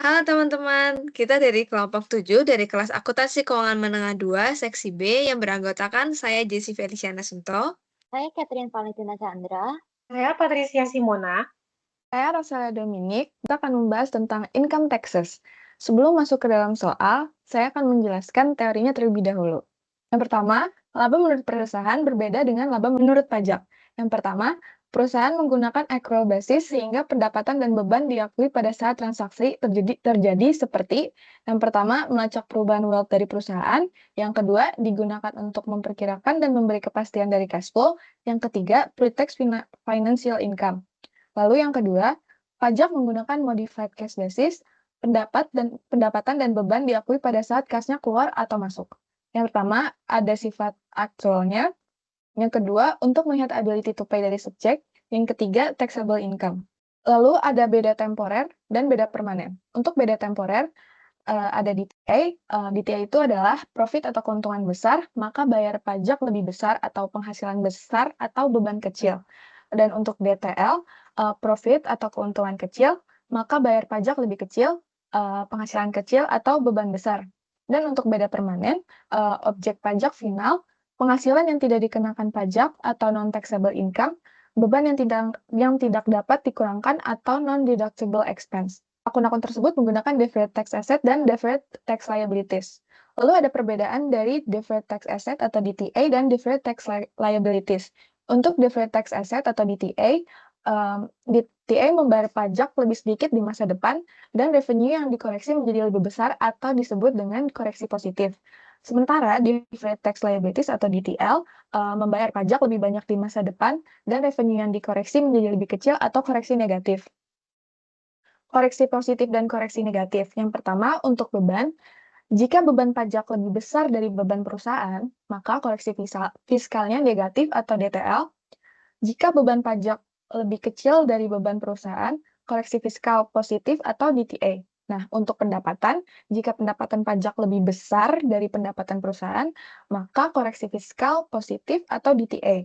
Halo teman-teman, kita dari kelompok 7 dari kelas Akuntansi Keuangan Menengah 2, Seksi B yang beranggotakan saya Jessie Feliciana Sunto. Saya Catherine Valentina Chandra. Saya Patricia Simona. Saya Rosalia Dominic, kita akan membahas tentang income taxes. Sebelum masuk ke dalam soal, saya akan menjelaskan teorinya terlebih dahulu. Yang pertama, laba menurut perusahaan berbeda dengan laba menurut pajak. Yang pertama, perusahaan menggunakan accrual basis sehingga pendapatan dan beban diakui pada saat transaksi terjadi seperti yang pertama, melacak perubahan wealth dari perusahaan, yang kedua, digunakan untuk memperkirakan dan memberi kepastian dari cash flow, yang ketiga, pre-tax financial income. Lalu yang kedua, pajak menggunakan modified cash basis, pendapatan dan beban diakui pada saat kasnya keluar atau masuk. Yang pertama, ada sifat aktualnya. Yang kedua, untuk melihat ability to pay dari subjek. Yang ketiga, taxable income. Lalu ada beda temporer dan beda permanen. Untuk beda temporer, ada DTA. DTA itu adalah profit atau keuntungan besar, maka bayar pajak lebih besar atau penghasilan besar atau beban kecil. Dan untuk DTL, profit atau keuntungan kecil, maka bayar pajak lebih kecil, penghasilan kecil atau beban besar. Dan untuk beda permanen, objek pajak final, penghasilan yang tidak dikenakan pajak atau non-taxable income, beban yang tidak dapat dikurangkan atau non-deductible expense. Akun-akun tersebut menggunakan deferred tax asset dan deferred tax liabilities. Lalu ada perbedaan dari deferred tax asset atau DTA dan deferred tax liabilities. Untuk deferred tax asset atau DTA, DTA membayar pajak lebih sedikit di masa depan dan revenue yang dikoreksi menjadi lebih besar atau disebut dengan koreksi positif. Sementara deferred tax liabilities atau DTL membayar pajak lebih banyak di masa depan dan revenue yang dikoreksi menjadi lebih kecil atau koreksi negatif. Koreksi positif dan koreksi negatif. Yang pertama, untuk beban. Jika beban pajak lebih besar dari beban perusahaan, maka koreksi fiskalnya negatif atau DTL. Jika beban pajak lebih kecil dari beban perusahaan, koreksi fiskal positif atau DTA. Nah, untuk pendapatan, jika pendapatan pajak lebih besar dari pendapatan perusahaan, maka koreksi fiskal positif atau DTA.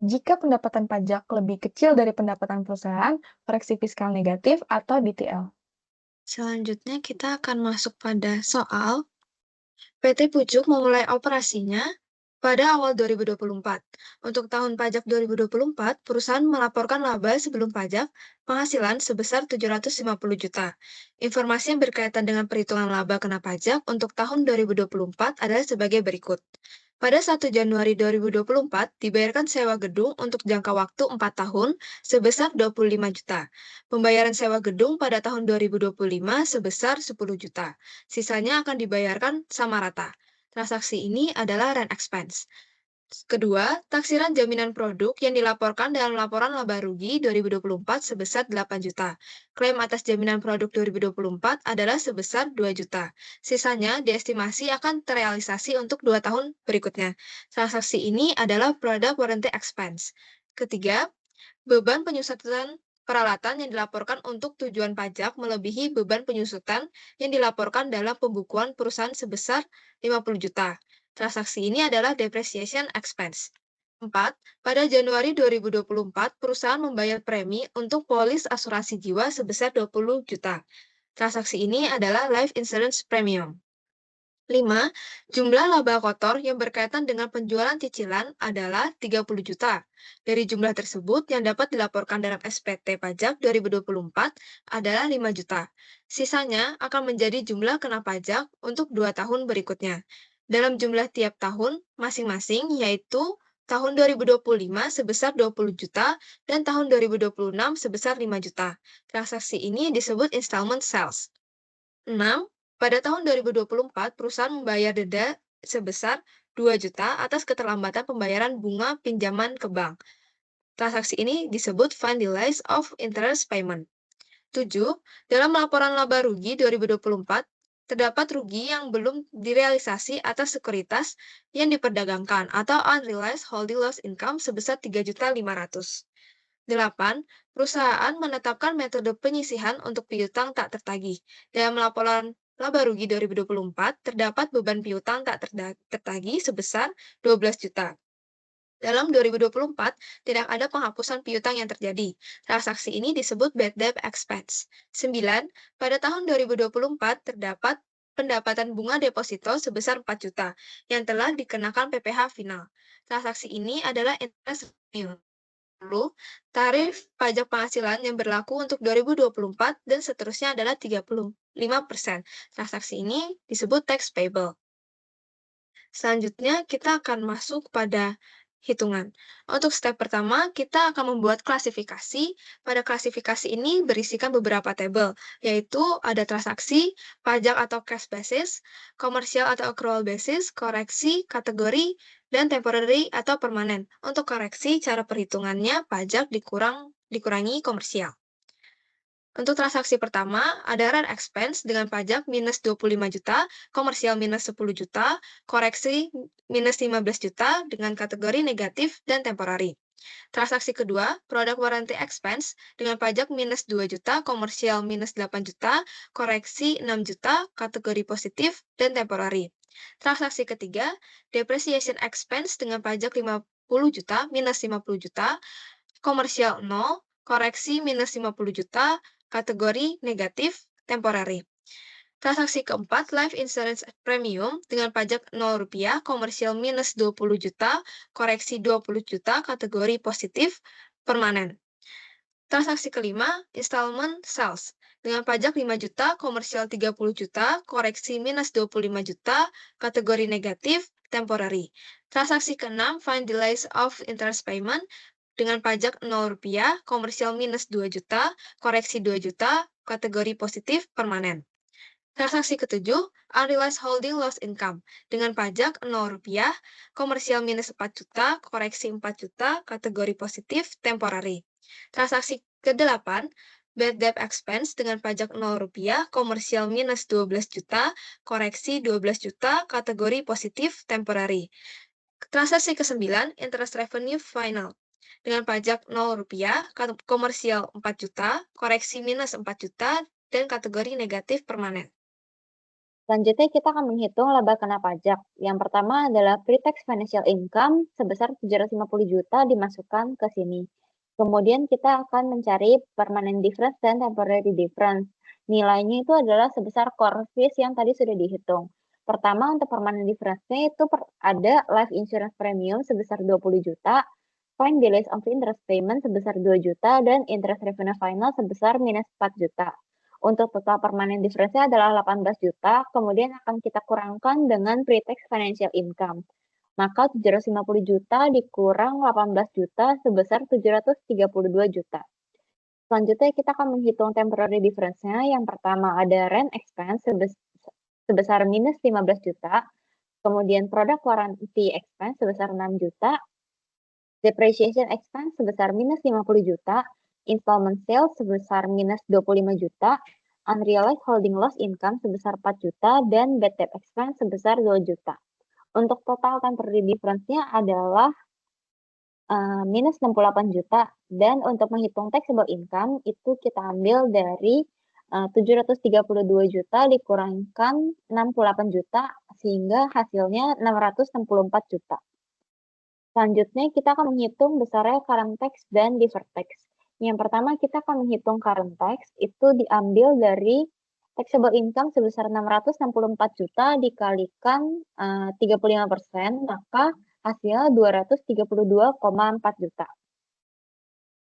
Jika pendapatan pajak lebih kecil dari pendapatan perusahaan, koreksi fiskal negatif atau DTL. Selanjutnya kita akan masuk pada soal. PT Pucuk memulai operasinya pada awal 2024. Untuk tahun pajak 2024, perusahaan melaporkan laba sebelum pajak penghasilan sebesar 750 juta. Informasi yang berkaitan dengan perhitungan laba kena pajak untuk tahun 2024 adalah sebagai berikut. Pada 1 Januari 2024, dibayarkan sewa gedung untuk jangka waktu 4 tahun sebesar 25 juta. Pembayaran sewa gedung pada tahun 2025 sebesar 10 juta. Sisanya akan dibayarkan sama rata. Transaksi ini adalah rent expense. Kedua, taksiran jaminan produk yang dilaporkan dalam laporan laba rugi 2024 sebesar 8 juta. Klaim atas jaminan produk 2024 adalah sebesar 2 juta. Sisanya diestimasi akan terrealisasi untuk 2 tahun berikutnya. Transaksi ini adalah product warranty expense. Ketiga, beban penyusutan peralatan yang dilaporkan untuk tujuan pajak melebihi beban penyusutan yang dilaporkan dalam pembukuan perusahaan sebesar 50 juta. Transaksi ini adalah depreciation expense. 4. Pada Januari 2024, perusahaan membayar premi untuk polis asuransi jiwa sebesar 20 juta. Transaksi ini adalah life insurance premium. 5. Jumlah laba kotor yang berkaitan dengan penjualan cicilan adalah 30 juta. Dari jumlah tersebut, yang dapat dilaporkan dalam SPT pajak 2024 adalah 5 juta. Sisanya akan menjadi jumlah kena pajak untuk 2 tahun berikutnya. Dalam jumlah tiap tahun masing-masing, yaitu tahun 2025 sebesar 20 juta dan tahun 2026 sebesar 5 juta. Transaksi ini disebut installment sales. 6. Pada tahun 2024, perusahaan membayar denda sebesar 2 juta atas keterlambatan pembayaran bunga pinjaman ke bank. Transaksi ini disebut fund delays of interest payment. 7. Dalam laporan laba rugi 2024, terdapat rugi yang belum direalisasi atas sekuritas yang diperdagangkan atau unrealized holding loss income sebesar 3.500.000. 8. Perusahaan menetapkan metode penyisihan untuk piutang tak tertagih. Dalam laporan laba rugi 2024, terdapat beban piutang tak tertagih sebesar 12 juta. Dalam 2024, tidak ada penghapusan piutang yang terjadi. Transaksi ini disebut bad debt expense. 9. Pada tahun 2024, terdapat pendapatan bunga deposito sebesar 4 juta yang telah dikenakan PPh final. Transaksi ini adalah interest revenue. 10. Tarif pajak penghasilan yang berlaku untuk 2024 dan seterusnya adalah 35%. Transaksi ini disebut tax payable. Selanjutnya, kita akan masuk pada hitungan. Untuk step pertama, kita akan membuat klasifikasi. Pada klasifikasi ini berisikan beberapa tabel, yaitu ada transaksi, pajak atau cash basis, komersial atau accrual basis, koreksi, kategori, dan temporary atau permanen. Untuk koreksi, cara perhitungannya pajak dikurangi komersial. Untuk transaksi pertama, ada rent expense dengan pajak minus 25 juta, komersial minus 10 juta, koreksi minus 15 juta dengan kategori negatif dan temporary. Transaksi kedua, produk warranty expense dengan pajak minus 2 juta, komersial minus 8 juta, koreksi 6 juta, kategori positif, dan temporary. Transaksi ketiga, depreciation expense dengan pajak 50 juta, minus 50 juta, komersial 0, koreksi minus 50 juta, kategori negatif, temporary. Transaksi keempat, life insurance premium dengan pajak Rp0, komersial minus 20 juta, koreksi 20 juta, kategori positif, permanen. Transaksi kelima, installment sales dengan pajak 5 juta, komersial 30 juta, koreksi minus 25 juta, kategori negatif, temporary. Transaksi keenam, find delays of interest payment dengan pajak Rp0, komersial minus 2 juta, koreksi 2 juta, kategori positif, permanen. Transaksi ketujuh, unrealized holding loss income dengan pajak Rp0, komersial minus 4 juta, koreksi 4 juta, kategori positif, temporary. Transaksi ke-8, bad debt expense dengan pajak Rp0, komersial minus 12 juta, koreksi 12 juta, kategori positif, temporary. Transaksi ke-9, interest revenue final dengan pajak Rp0, komersial 4 juta, koreksi minus 4 juta, dan kategori negatif permanen. Selanjutnya kita akan menghitung laba kena pajak. Yang pertama adalah pre-tax financial income sebesar 750 juta dimasukkan ke sini. Kemudian kita akan mencari permanent difference dan temporary difference. Nilainya itu adalah sebesar core fees yang tadi sudah dihitung. Pertama untuk permanent difference-nya itu ada life insurance premium sebesar 20 juta, find delays of interest payment sebesar 2 juta, dan interest revenue final sebesar minus 4 juta. Untuk total permanent difference-nya adalah 18 juta, kemudian akan kita kurangkan dengan pre-tax financial income. Maka 750 juta dikurang 18 juta sebesar 732 juta. Selanjutnya kita akan menghitung temporary difference-nya. Yang pertama ada rent expense sebesar minus 15 juta, kemudian product warranty expense sebesar 6 juta, depreciation expense sebesar minus 50 juta, installment sales sebesar minus 25 juta, unrealized holding loss income sebesar 4 juta, dan bad debt expense sebesar 2 juta. Untuk total temporary difference-nya adalah minus 68 juta, dan untuk menghitung taxable income itu kita ambil dari 732 juta dikurangkan 68 juta, sehingga hasilnya 664 juta. Selanjutnya kita akan menghitung besarnya current tax dan deferred tax. Yang pertama kita akan menghitung current tax, itu diambil dari taxable income sebesar 664 juta dikalikan 35%, maka hasilnya 232,4 juta.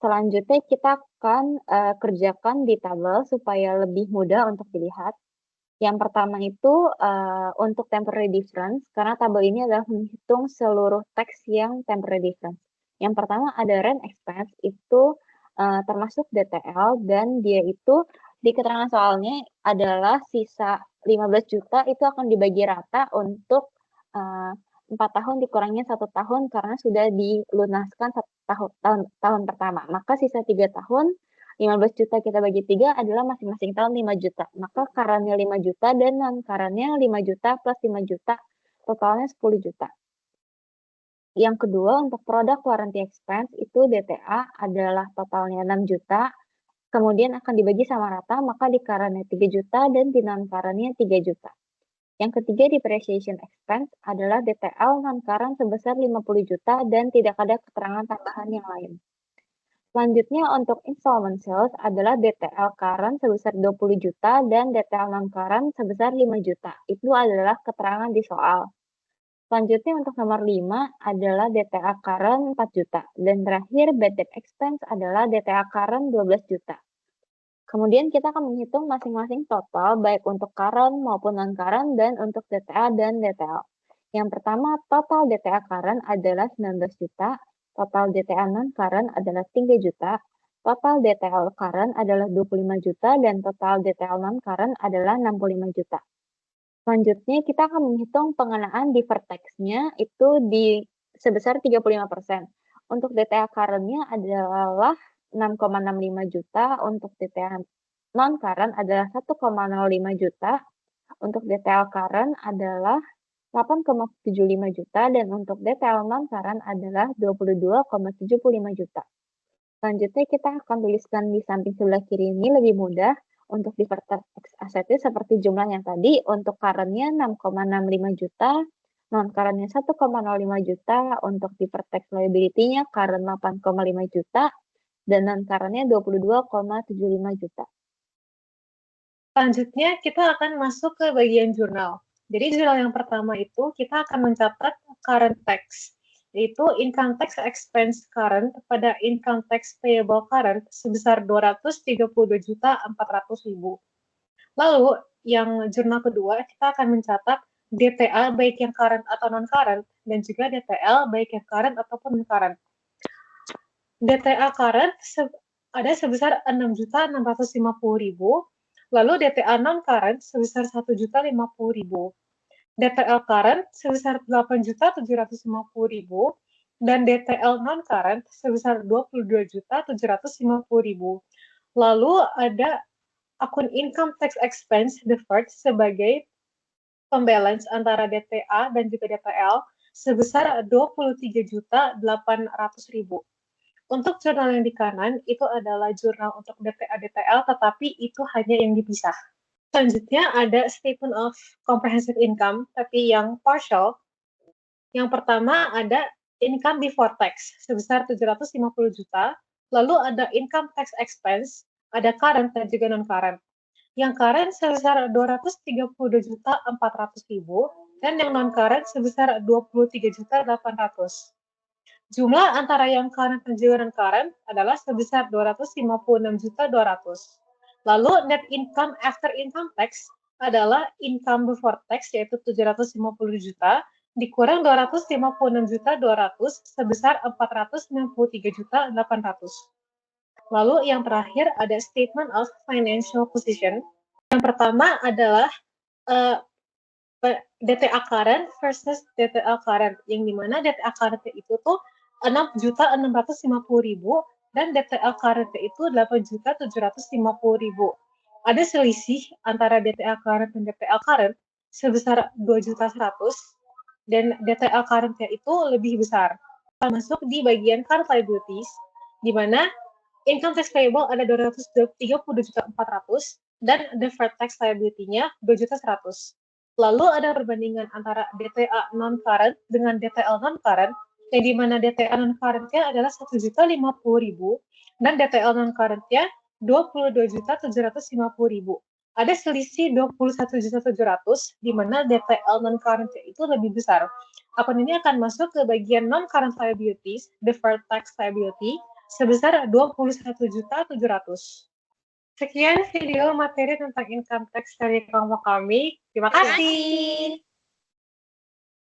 Selanjutnya kita akan kerjakan di tabel supaya lebih mudah untuk dilihat. Yang pertama itu untuk temporary difference, karena tabel ini adalah menghitung seluruh tax yang temporary difference. Yang pertama ada rent expense, itu termasuk DTL, dan dia itu di keterangan soalnya adalah sisa 15 juta itu akan dibagi rata untuk 4 tahun dikurangnya 1 tahun karena sudah dilunaskan tahun pertama. Maka sisa 3 tahun, 15 juta kita bagi 3 adalah masing-masing tahun 5 juta. Maka current-nya 5 juta dan non-current-nya 5 juta plus 5 juta, totalnya 10 juta. Yang kedua untuk produk warranty expense itu DTA adalah totalnya 6 juta, kemudian akan dibagi sama rata, maka di current-nya 3 juta dan di non-current-nya 3 juta. Yang ketiga, depreciation expense adalah DTL non-current sebesar 50 juta dan tidak ada keterangan tambahan yang lain. Selanjutnya untuk installment sales adalah DTL current sebesar 20 juta dan DTL non-current sebesar 5 juta. Itu adalah keterangan di soal. Selanjutnya untuk nomor 5 adalah DTA current 4 juta. Dan terakhir bad debt expense adalah DTA current 12 juta. Kemudian kita akan menghitung masing-masing total baik untuk current maupun non-current dan untuk DTA dan DTL. Yang pertama, total DTA current adalah 19 juta, total DTA non-current adalah 3 juta, total DTL current adalah 25 juta, dan total DTL non-current adalah 65 juta. Selanjutnya, kita akan menghitung pengenaan deferred tax-nya itu sebesar 35%. Untuk DTA current-nya adalah 6,65 juta, untuk DTA non-current adalah 1,05 juta, untuk DTL current adalah 8,75 juta, dan untuk DTL non-current adalah 22,75 juta. Selanjutnya, kita akan tuliskan di samping sebelah kiri ini lebih mudah. Untuk deferred tax assetnya seperti jumlah yang tadi, untuk current-nya 6,65 juta, non-current-nya 1,05 juta, untuk deferred tax liability-nya current 8,5 juta, dan non-current-nya 22,75 juta. Selanjutnya, kita akan masuk ke bagian jurnal. Jadi, jurnal yang pertama itu kita akan mencatat current tax, yaitu income tax expense current pada income tax payable current sebesar 232.400.000. Lalu, yang jurnal kedua, kita akan mencatat DTA baik yang current atau non-current, dan juga DTL baik yang current ataupun non-current. DTA current ada sebesar 6.650.000, lalu DTA non-current sebesar 1.050.000. DTL current sebesar 8.750.000 dan DTL non-current sebesar 22.750.000. Lalu ada akun income tax expense deferred sebagai pembalance antara DTA dan juga DTL sebesar 23.800.000. Untuk jurnal yang di kanan itu adalah jurnal untuk DTA DTL, tetapi itu hanya yang dipisah. Selanjutnya ada statement of comprehensive income, tapi yang partial. Yang pertama ada income before tax sebesar 750 juta, lalu ada income tax expense, ada current dan juga non-current. Yang current sebesar 232.400.000 dan yang non-current sebesar 23.800. Jumlah antara yang current dan juga non-current adalah sebesar 256.200. Lalu net income after income tax adalah income before tax yaitu 750 juta dikurang 256.200 sebesar 493.800. Lalu yang terakhir ada statement of financial position. Yang pertama adalah DTA current versus DTL current, yang dimana DTA current itu tuh 6.650.000 dan DTL current itu 8.750.000. Ada selisih antara DTA current dan DTL current sebesar 2.100.000 dan DTL current-nya itu lebih besar. Kita masuk di bagian current liabilities, di mana income tax payable ada 230.400 dan deferred tax liability-nya 2.100.000. Lalu ada perbandingan antara DTA non-current dengan DTL non-current, yang dimana DTL non-current-nya adalah 1.050.000 dan DTL non-current-nya 22.750.000. Ada selisih 21.700 di mana DTL non-current-nya itu lebih besar. Akun ini akan masuk ke bagian non-current liabilities, deferred tax liability, sebesar 21.700. Sekian video materi tentang income tax dari kelompok kami. Terima kasih.